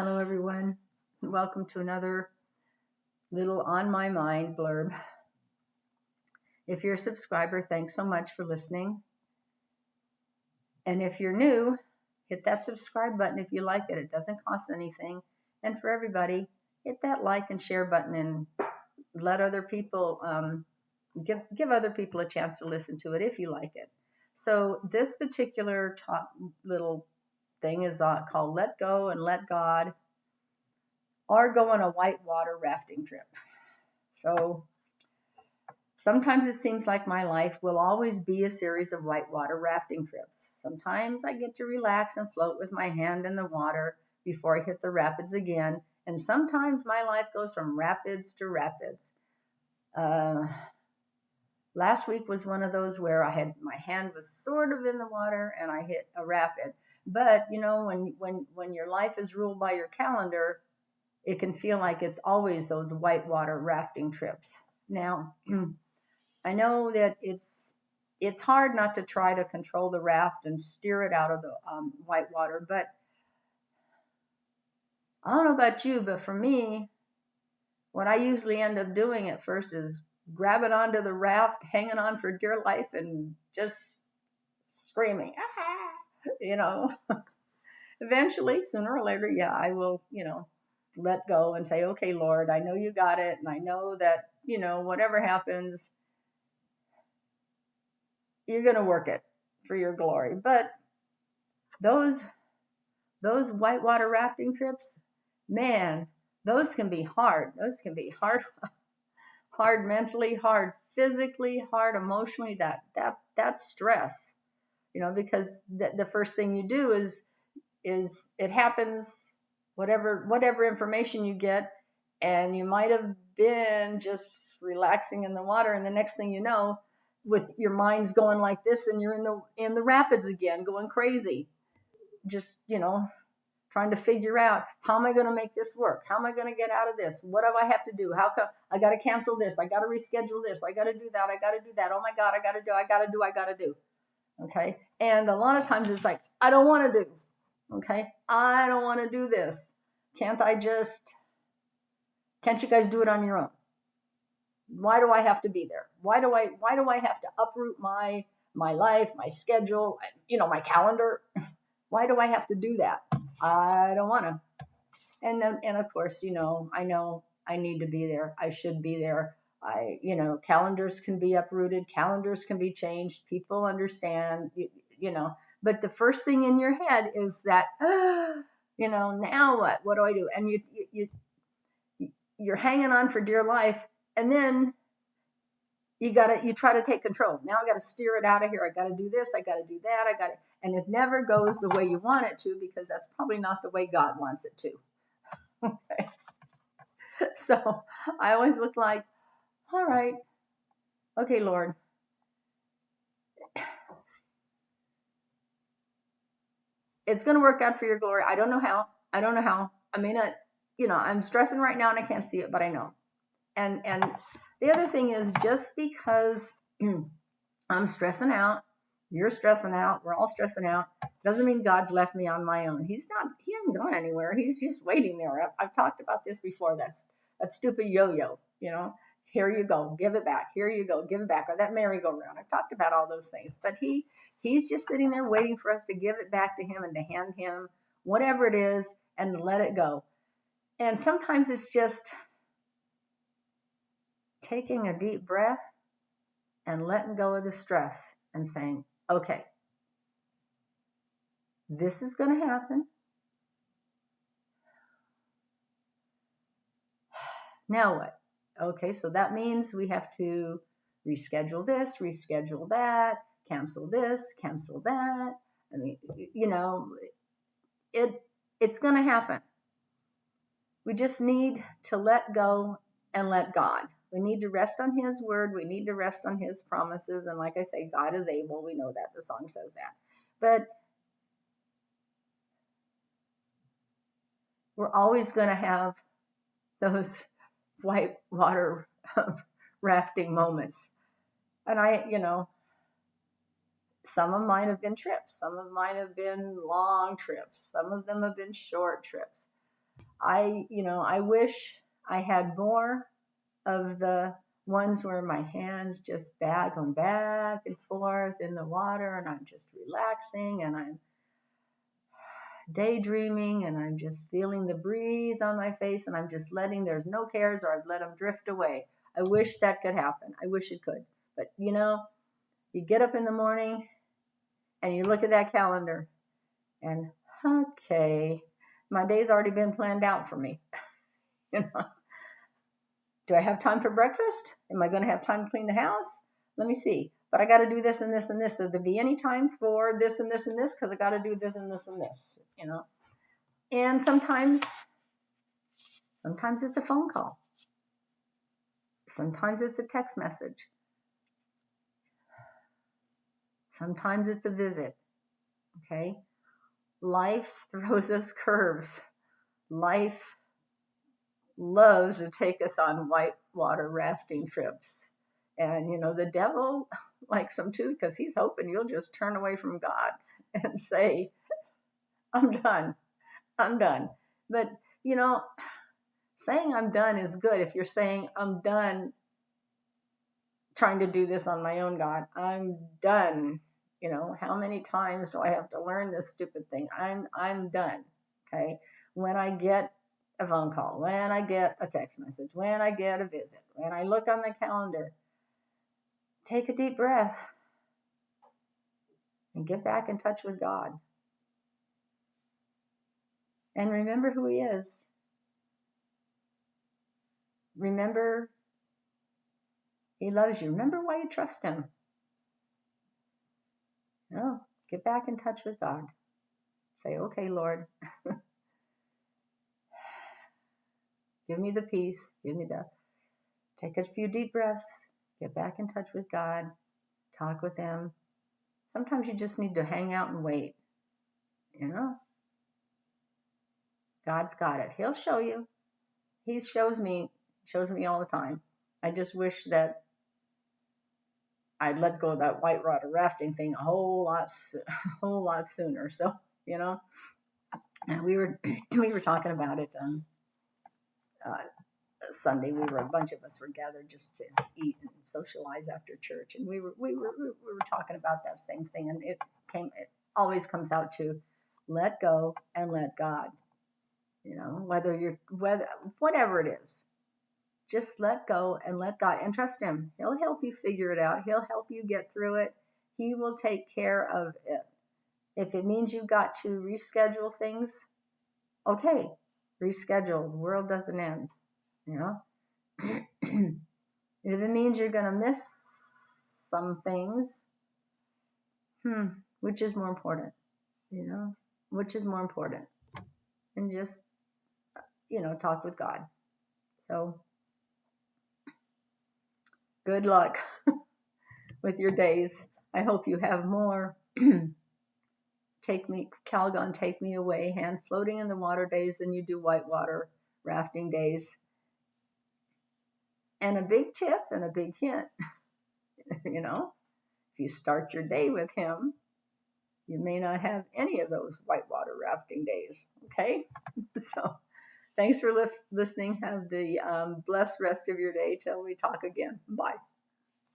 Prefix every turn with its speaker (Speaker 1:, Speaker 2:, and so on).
Speaker 1: Hello, everyone. Welcome to another little on my mind blurb. If you're a subscriber, thanks so much for listening. And if you're new, hit that subscribe button if you like it. It doesn't cost anything. And for everybody, hit that like and share button and let other people give other people a chance to listen to it if you like it. So this particular little thing is called Let Go and Let God, or go on a whitewater rafting trip. So sometimes it seems like my life will always be a series of whitewater rafting trips. Sometimes I get to relax and float with my hand in the water before I hit the rapids again. And sometimes my life goes from rapids to rapids. Last week was one of those where my hand was sort of in the water and I hit a rapid. But you know, when your life is ruled by your calendar, it can feel like it's always those whitewater rafting trips. Now, I know that it's hard not to try to control the raft and steer it out of the whitewater, but I don't know about you, but for me, what I usually end up doing at first is grabbing onto the raft, hanging on for dear life, and just screaming, ah! you know. Eventually, sooner or later, yeah, I will, let go and say, okay, Lord, I know you got it, and I know that, whatever happens, you're going to work it for your glory. But those whitewater rafting trips, man, those can be hard. Those can be hard, hard mentally, hard physically, hard emotionally. That stress, because the first thing you do is it happens. Whatever information you get, and you might have been just relaxing in the water, and the next thing you know, with your mind's going like this, and you're in the rapids again, going crazy, just trying to figure out, how am I going to make this work? How am I going to get out of this? What do I have to do? How come I got to cancel this? I got to reschedule this. I got to do that. I got to do that. Oh my God, I got to do. Okay. And a lot of times it's like, I don't want to do. Okay. I don't want to do this. Can't you guys do it on your own? Why do I have to be there? Why do I have to uproot my life, my schedule, my calendar? Why do I have to do that? I don't want to. And of course, I know I need to be there. I should be there. Calendars can be uprooted. Calendars can be changed. People understand, but the first thing in your head is that, now what? What do I do? And you're hanging on for dear life. And then you try to take control. Now I got to steer it out of here. I got to do this. I got to do that. And it never goes the way you want it to, because that's probably not the way God wants it to. Okay. So I always look like, all right, okay, Lord, it's going to work out for your glory. I don't know how. I mean, I'm stressing right now and I can't see it, but I know. And the other thing is, just because I'm stressing out, you're stressing out, we're all stressing out, doesn't mean God's left me on my own. He hasn't gone anywhere. He's just waiting there. I've talked about this before. That stupid yo-yo, here you go, give it back. Here you go, give it back. Or that merry-go-round. I've talked about all those things. But he's just sitting there waiting for us to give it back to him and to hand him whatever it is and let it go. And sometimes it's just taking a deep breath and letting go of the stress and saying, okay, this is going to happen. Now what? Okay, so that means we have to reschedule this, reschedule that, cancel this, cancel that. I mean, it's going to happen. We just need to let go and let God. We need to rest on his word. We need to rest on his promises. And like I say, God is able. We know that. The song says that. But we're always going to have those whitewater rafting moments. And some of mine have been trips. Some of mine have been long trips. Some of them have been short trips. I wish I had more of the ones where my hands just going back and forth in the water, and I'm just relaxing, and I'm daydreaming, and I'm just feeling the breeze on my face, and I'm just there's no cares, or I've let them drift away. I wish that could happen. I wish it could. But you get up in the morning and you look at that calendar and, okay, my day's already been planned out for me. Do I have time for breakfast? Am I going to have time to clean the house? Let me see. But I got to do this and this and this. So there be any time for this and this and this, because I got to do this and this and this, And sometimes it's a phone call. Sometimes it's a text message. Sometimes it's a visit. Okay? Life throws us curves. Life loves to take us on whitewater rafting trips. And, the devil likes them too, because he's hoping you'll just turn away from God and say, I'm done. I'm done. But, saying I'm done is good. If you're saying I'm done trying to do this on my own, God, I'm done. How many times do I have to learn this stupid thing? I'm done. Okay. When I get a phone call, when I get a text message, when I get a visit, when I look on the calendar, take a deep breath and get back in touch with God. And remember who He is. Remember He loves you. Remember why you trust Him. Get back in touch with God. Say, okay, Lord, give me the peace. Take a few deep breaths. Get back in touch with God. Talk with Him. Sometimes you just need to hang out and wait. God's got it. He'll show you. He shows me all the time. I just wish that I'd let go of that whitewater rafting thing a whole lot sooner. So, and we were talking about it on Sunday. A bunch of us were gathered just to eat and socialize after church, and we were talking about that same thing. And it always comes out to let go and let God. Whatever it is, just let go and let God, and trust Him. He'll help you figure it out. He'll help you get through it. He will take care of it. If it means you've got to reschedule things, okay, reschedule. The world doesn't end. If it means you're going to miss some things, which is more important? Which is more important? And just, talk with God. So, good luck with your days. I hope you have more Calgon, take me away, hand floating in the water days than you do whitewater rafting days. And a big tip and a big hint, if you start your day with Him, you may not have any of those whitewater rafting days. Okay? So thanks for listening. Have the blessed rest of your day till we talk again. Bye.